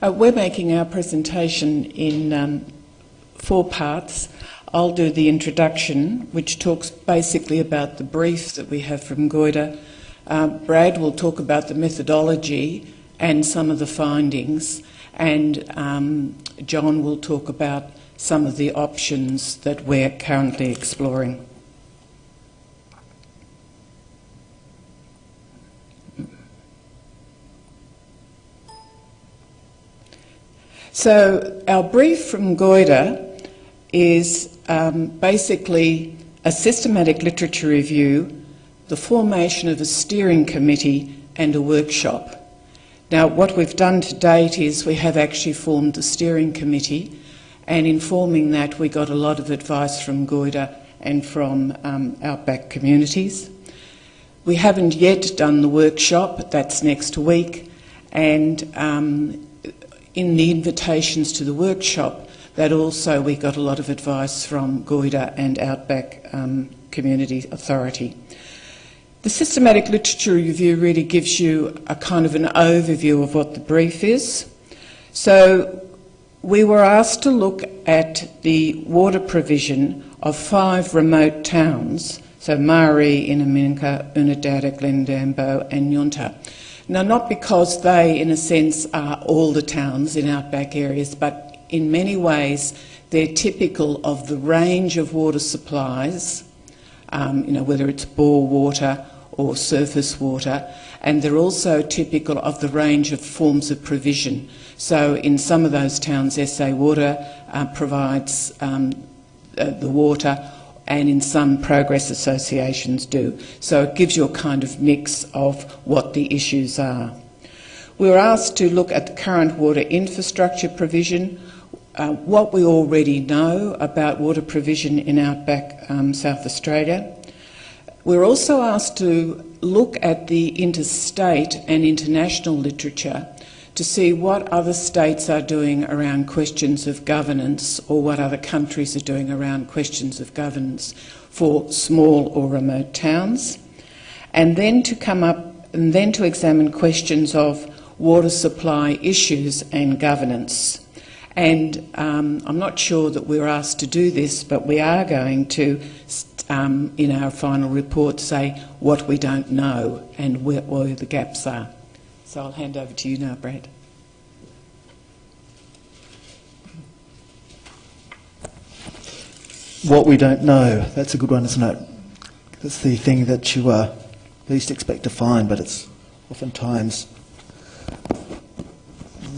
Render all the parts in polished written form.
We're making our presentation in 4 parts. I'll do the introduction, which talks basically about the brief that we have from Goyder. Brad will talk about the methodology and some of the findings, and John will talk about some of the options that we're currently exploring. So our brief from Goyder is basically a systematic literature review, the formation of a steering committee and a workshop. Now, what we've done to date is we have actually formed the steering committee, and in forming that we got a lot of advice from Goyder and from outback communities. We haven't yet done the workshop, that's next week, and in the invitations to the workshop, that also we got a lot of advice from Goyder and Outback Community Authority. The systematic literature review really gives you a kind of an overview of what the brief is. So we were asked to look at the water provision of 5 remote towns, so Mari, Inaminka, Unadada, Glendambo and Yunta. Now, not because they, in a sense, are all the towns in outback areas, but in many ways they're typical of the range of water supplies, whether it's bore water or surface water, and they're also typical of the range of forms of provision. So in some of those towns, SA Water provides the water, and in some progress associations do. So it gives you a kind of mix of what the issues are. We were asked to look at the current water infrastructure provision, what we already know about water provision in outback South Australia. We were also asked to look at the interstate and international literature to see what other states are doing around questions of governance, or what other countries are doing around questions of governance for small or remote towns, and then to examine questions of water supply issues and governance. And I'm not sure that we were asked to do this, but we are going to, in our final report, say what we don't know and where the gaps are. So I'll hand over to you now, Brad. What we don't know, that's a good one, isn't it? That's the thing that you least expect to find, but it's oftentimes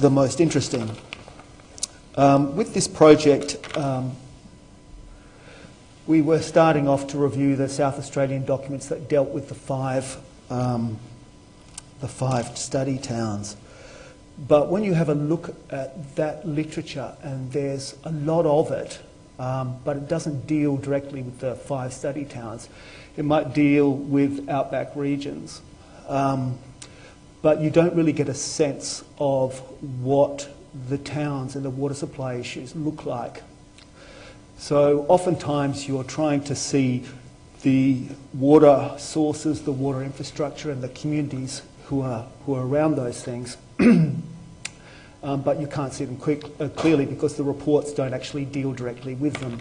the most interesting. With this project, we were starting off to review the South Australian documents that dealt with the five study towns. But when you have a look at that literature, and there's a lot of it, but it doesn't deal directly with the 5 study towns. It might deal with outback regions, but you don't really get a sense of what the towns and the water supply issues look like. So oftentimes you're trying to see the water sources, the water infrastructure and the communities who are around those things, but you can't see them clearly because the reports don't actually deal directly with them.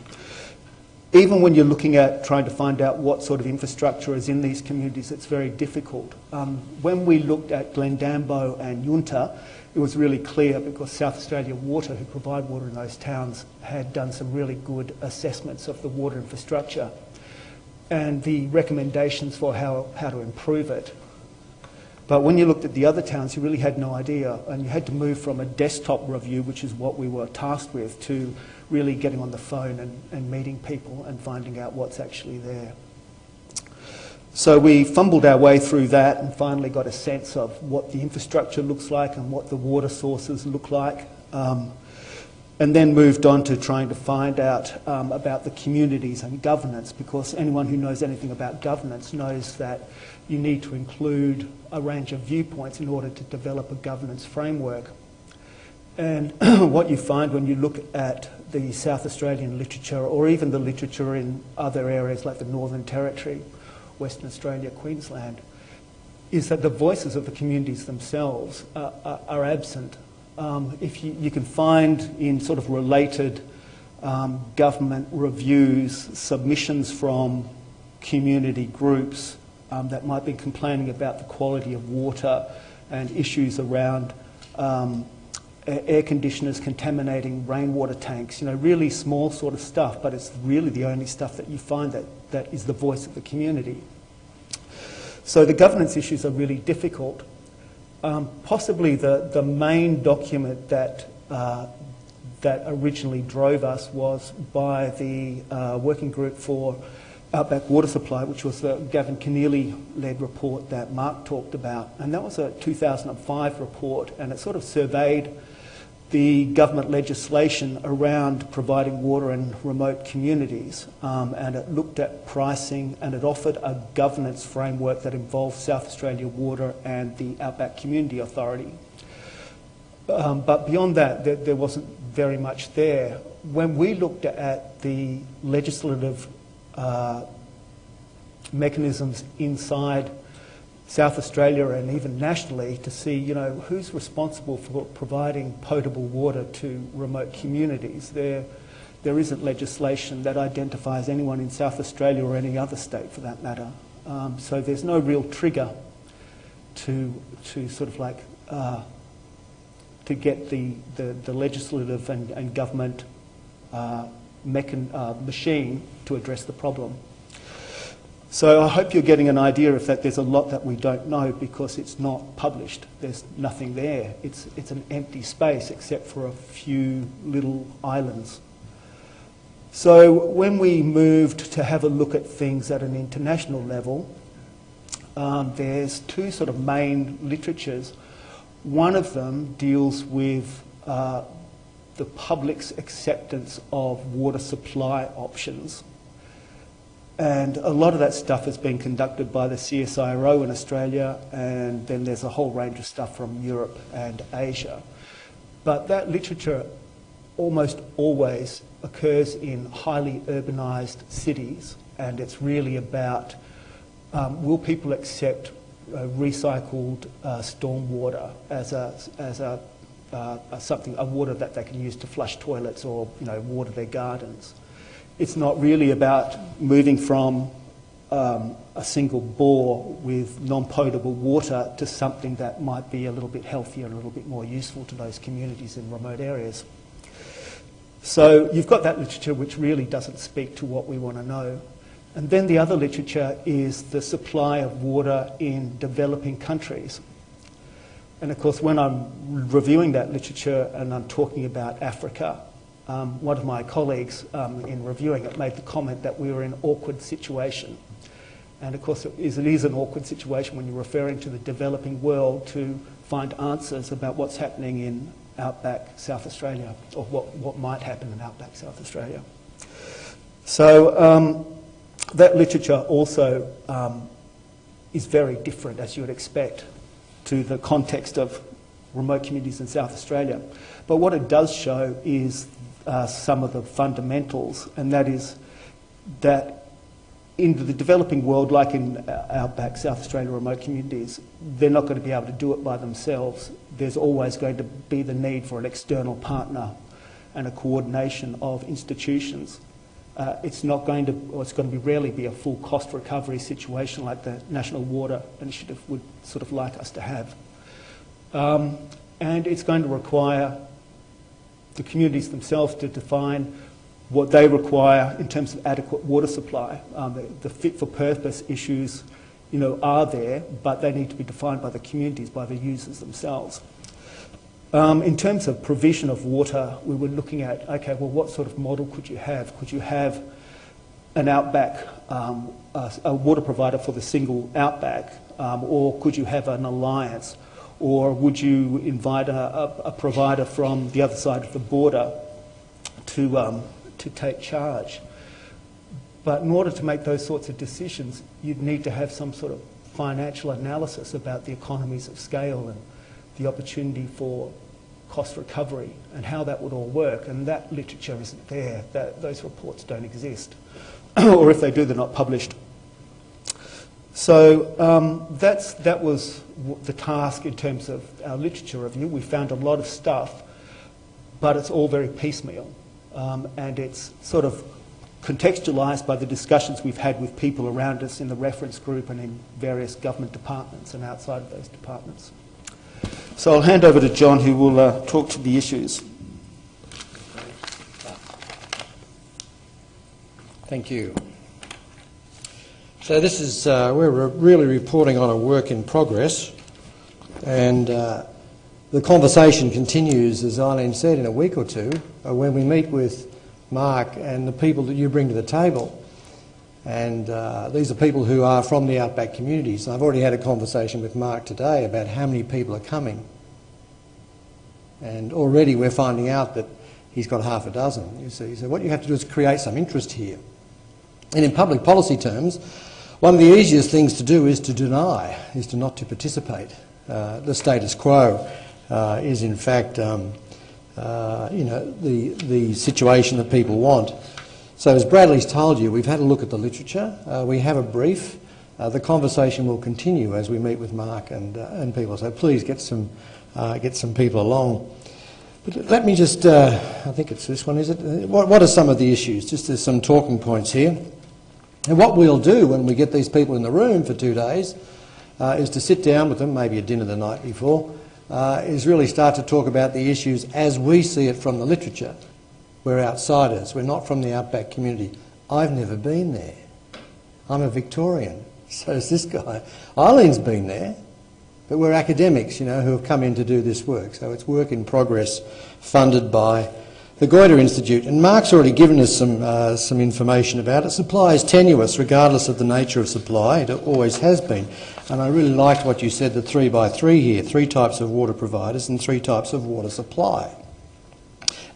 Even when you're looking at trying to find out what sort of infrastructure is in these communities, it's very difficult. When we looked at Glendambo and Yunta, it was really clear because South Australia Water, who provide water in those towns, had done some really good assessments of the water infrastructure and the recommendations for how to improve it. But when you looked at the other towns, you really had no idea, and you had to move from a desktop review, which is what we were tasked with, to really getting on the phone and meeting people and finding out what's actually there. So we fumbled our way through that and finally got a sense of what the infrastructure looks like and what the water sources look like, and then moved on to trying to find out about the communities and governance, because anyone who knows anything about governance knows that you need to include a range of viewpoints in order to develop a governance framework. And what you find when you look at the South Australian literature, or even the literature in other areas like the Northern Territory, Western Australia, Queensland, is that the voices of the communities themselves are absent. If you can find in sort of related government reviews submissions from community groups that might be complaining about the quality of water and issues around air conditioners contaminating rainwater tanks, really small sort of stuff, but it's really the only stuff that you find that is the voice of the community. So the governance issues are really difficult. Possibly the main document that originally drove us was by the Working Group for Outback Water Supply, which was the Gavin Keneally-led report that Mark talked about. And that was a 2005 report, and it sort of surveyed the government legislation around providing water in remote communities, and it looked at pricing, and it offered a governance framework that involved South Australia Water and the Outback Community Authority. But beyond that, there wasn't very much there. When we looked at the legislative mechanisms inside South Australia and even nationally to see, who's responsible for providing potable water to remote communities. There isn't legislation that identifies anyone in South Australia or any other state for that matter. So there's no real trigger to sort of like to get the legislative and government machine to address the problem. So I hope you're getting an idea of that there's a lot that we don't know because it's not published. There's nothing there. It's an empty space except for a few little islands. So when we moved to have a look at things at an international level, there's two sort of main literatures. One of them deals with the public's acceptance of water supply options. And a lot of that stuff has been conducted by the CSIRO in Australia, and then there's a whole range of stuff from Europe and Asia. But that literature almost always occurs in highly urbanised cities, and it's really about will people accept recycled stormwater as a water that they can use to flush toilets or water their gardens. It's not really about moving from a single bore with non-potable water to something that might be a little bit healthier and a little bit more useful to those communities in remote areas. So you've got that literature which really doesn't speak to what we want to know. And then the other literature is the supply of water in developing countries. And of course, when I'm reviewing that literature and I'm talking about Africa, one of my colleagues in reviewing it made the comment that we were in an awkward situation. And of course, it is an awkward situation when you're referring to the developing world to find answers about what's happening in outback South Australia, or what might happen in outback South Australia. So that literature also is very different, as you would expect, to the context of remote communities in South Australia. But what it does show is some of the fundamentals, and that is that in the developing world, like in outback South Australia remote communities, they're not going to be able to do it by themselves. There's always going to be the need for an external partner and a coordination of institutions. It's going to rarely be a full cost recovery situation like the National Water Initiative would sort of like us to have. And it's going to require the communities themselves to define what they require in terms of adequate water supply. The fit-for-purpose issues, are there, but they need to be defined by the communities, by the users themselves. In terms of provision of water, we were looking at, okay, well, what sort of model could you have? Could you have an outback, a water provider for the single outback, or could you have an alliance? Or would you invite a provider from the other side of the border to take charge? But in order to make those sorts of decisions, you'd need to have some sort of financial analysis about the economies of scale and the opportunity for cost recovery and how that would all work. And that literature isn't there. Those reports don't exist. Or if they do, they're not published. So that was the task in terms of our literature review. We found a lot of stuff, but it's all very piecemeal, and it's sort of contextualised by the discussions we've had with people around us in the reference group and in various government departments and outside of those departments. So I'll hand over to John, who will talk to the issues. Thank you. So this is, we're really reporting on a work in progress, and the conversation continues, as Eileen said, in a week or two, when we meet with Mark and the people that you bring to the table. And these are people who are from the outback communities. I've already had a conversation with Mark today about how many people are coming. And already we're finding out that he's got half a dozen, you see. So what you have to do is create some interest here. And in public policy terms, one of the easiest things to do is to deny, is to not to participate. The status quo is in fact the situation that people want. So as Bradley's told you, we've had a look at the literature, we have a brief, the conversation will continue as we meet with Mark and people, so please get some people along. But let me just, I think it's this one, is it? What are some of the issues? Just there's some talking points here. And what we'll do when we get these people in the room for 2 days is to sit down with them, maybe a dinner the night before, is really start to talk about the issues as we see it from the literature. We're outsiders, we're not from the outback community. I've never been there. I'm a Victorian, so is this guy. Eileen's been there, but we're academics, you know, who have come in to do this work. So it's work in progress funded by the Goyder Institute. And Mark's already given us some information about it. Supply is tenuous regardless of the nature of supply. It always has been. And I really liked what you said, the 3 by 3 here, 3 types of water providers and 3 types of water supply.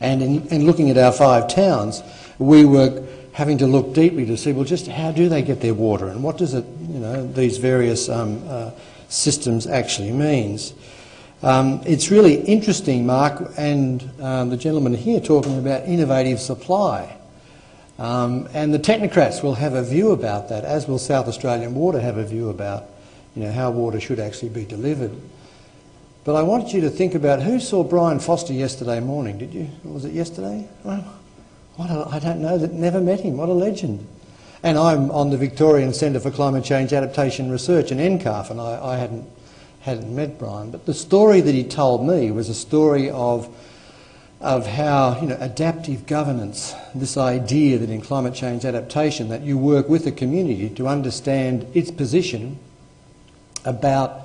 And in looking at our 5 towns, we were having to look deeply to see, well, just how do they get their water and what does it, you know, these various systems actually means. It's really interesting, Mark, and the gentleman here talking about innovative supply. And the technocrats will have a view about that, as will South Australian Water have a view about, you know, how water should actually be delivered. But I want you to think about who saw Brian Foster yesterday morning, did you? Was it yesterday? Well, I don't know, never met him, what a legend. And I'm on the Victorian Centre for Climate Change Adaptation Research in NCARF, and I hadn't met Brian. But the story that he told me was a story of how, you know, adaptive governance, this idea that in climate change adaptation that you work with the community to understand its position about,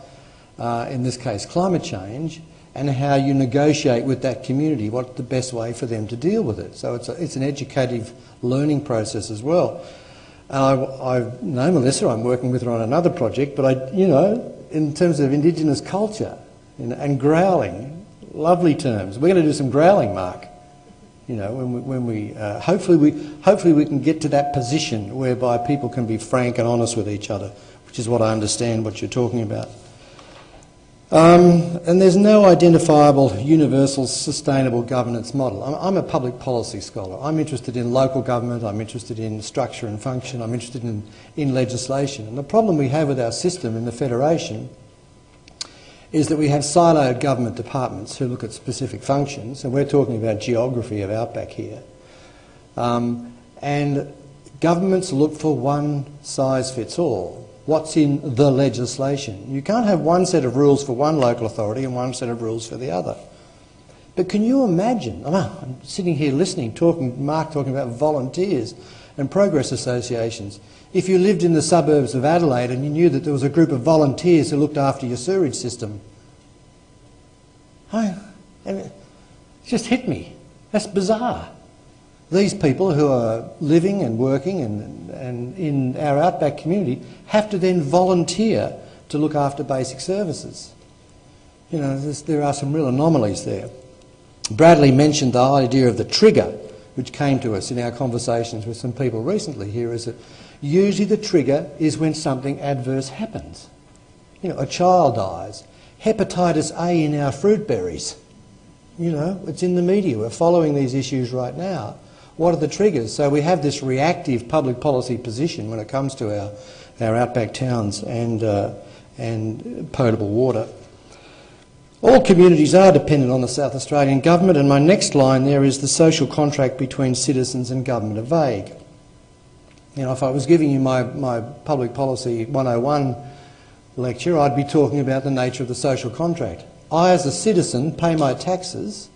in this case, climate change, and how you negotiate with that community what's the best way for them to deal with it. So it's an educative learning process as well. I know Melissa, I'm working with her on another project, but you know, in terms of Indigenous culture and growling, lovely terms. We're going to do some growling, Mark. You know, when we hopefully we can get to that position whereby people can be frank and honest with each other, which is what I understand what you're talking about. And there's no identifiable universal sustainable governance model. I'm a public policy scholar. I'm interested in local government, I'm interested in structure and function, I'm interested in legislation. And the problem we have with our system in the Federation is that we have siloed government departments who look at specific functions, and we're talking about geography of outback here. And governments look for one size fits all. What's in the legislation? You can't have one set of rules for one local authority and one set of rules for the other. But can you imagine, I'm sitting here listening, Mark talking about volunteers and progress associations. If you lived in the suburbs of Adelaide and you knew that there was a group of volunteers who looked after your sewerage system, it just hit me. That's bizarre. These people who are living and working and in our outback community have to then volunteer to look after basic services. You know, there are some real anomalies there. Bradley mentioned the idea of the trigger, which came to us in our conversations with some people recently here, is that usually the trigger is when something adverse happens. You know, a child dies. Hepatitis A in our fruit berries. You know, it's in the media. We're following these issues right now. What are the triggers? So we have this reactive public policy position when it comes to our outback towns and potable water. All communities are dependent on the South Australian government, and my next line there is the social contract between citizens and government are vague. You know, if I was giving you my Public Policy 101 lecture, I'd be talking about the nature of the social contract. I, as a citizen, pay my taxes,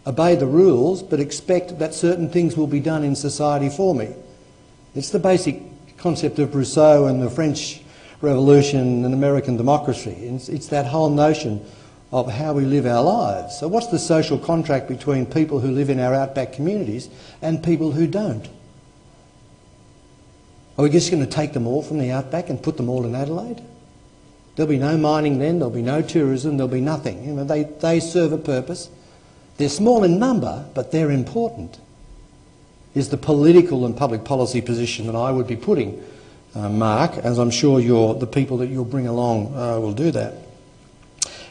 obey the rules, but expect that certain things will be done in society for me. It's the basic concept of Rousseau and the French Revolution and American democracy. It's that whole notion of how we live our lives. So what's the social contract between people who live in our outback communities and people who don't? Are we just going to take them all from the outback and put them all in Adelaide? There'll be no mining then, there'll be no tourism, there'll be nothing. You know, they serve a purpose. They're small in number, but they're important, is the political and public policy position that I would be putting, Mark, as I'm sure the people that you'll bring along will do that.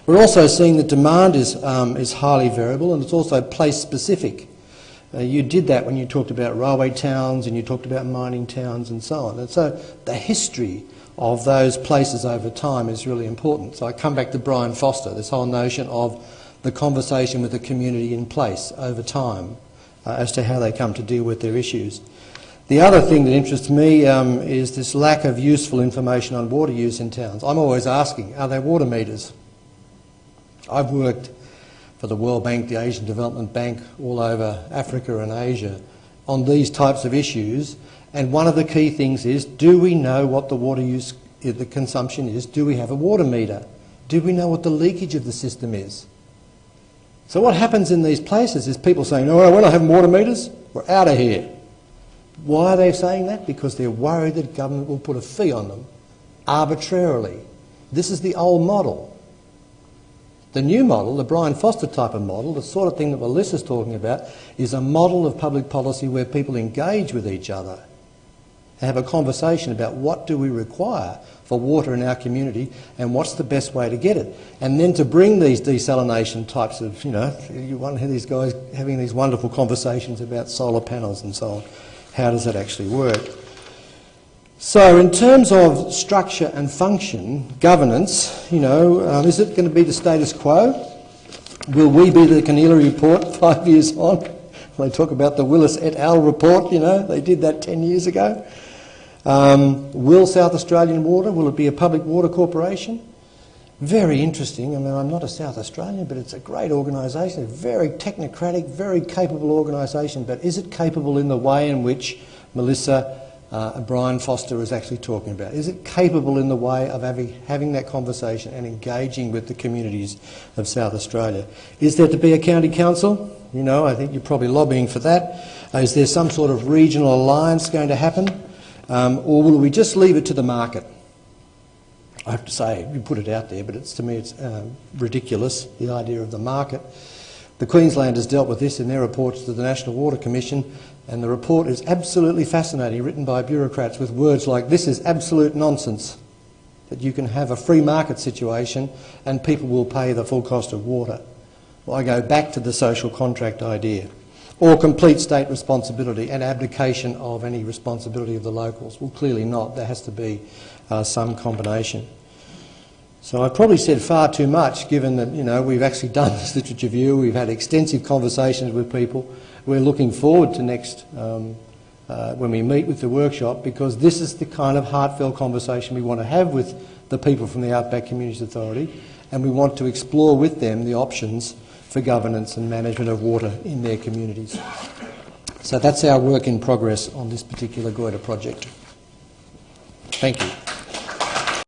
We're also seeing that demand is highly variable, and it's also place-specific. You did that when you talked about railway towns and you talked about mining towns and so on. And so the history of those places over time is really important. So I come back to Brian Foster, this whole notion of the conversation with the community in place over time as to how they come to deal with their issues. The other thing that interests me is this lack of useful information on water use in towns. I'm always asking, are there water meters? I've worked for the World Bank, the Asian Development Bank, all over Africa and Asia on these types of issues, and one of the key things is, do we know what the water use, the consumption is? Do we have a water meter? Do we know what the leakage of the system is? So what happens in these places is people saying, no, we're not having water meters, we're out of here. Why are they saying that? Because they're worried that government will put a fee on them arbitrarily. This is the old model. The new model, the Brian Foster type of model, the sort of thing that Melissa's talking about, is a model of public policy where people engage with each other and have a conversation about what do we require for water in our community and what's the best way to get it. And then to bring these desalination types of, you want to hear these guys having these wonderful conversations about solar panels and so on. How does that actually work? So in terms of structure and function, governance, is it going to be the status quo? Will we be the Keneally report 5 years on? They talk about the Willis et al. Report, they did that 10 years ago. Will South Australian Water, will it be a public water corporation? Very interesting. I mean, I'm not a South Australian, but it's a great organisation, a very technocratic, very capable organisation, but is it capable in the way in which Melissa Brian Foster is actually talking about? Is it capable in the way of having that conversation and engaging with the communities of South Australia? Is there to be a county council? I think you're probably lobbying for that. Is there some sort of regional alliance going to happen? Or will we just leave it to the market? I have to say, you put it out there, but to me it's ridiculous, the idea of the market. The Queenslanders dealt with this in their reports to the National Water Commission, and the report is absolutely fascinating, written by bureaucrats with words like, this is absolute nonsense, that you can have a free market situation and people will pay the full cost of water. Well, I go back to the social contract idea. Or complete state responsibility and abdication of any responsibility of the locals. Well, clearly not. There has to be some combination. So I've probably said far too much, given that we've actually done this literature review. We've had extensive conversations with people. We're looking forward to next when we meet with the workshop, because this is the kind of heartfelt conversation we want to have with the people from the Outback Communities Authority, and we want to explore with them the options for governance and management of water in their communities. So that's our work in progress on this particular Goyder project. Thank you.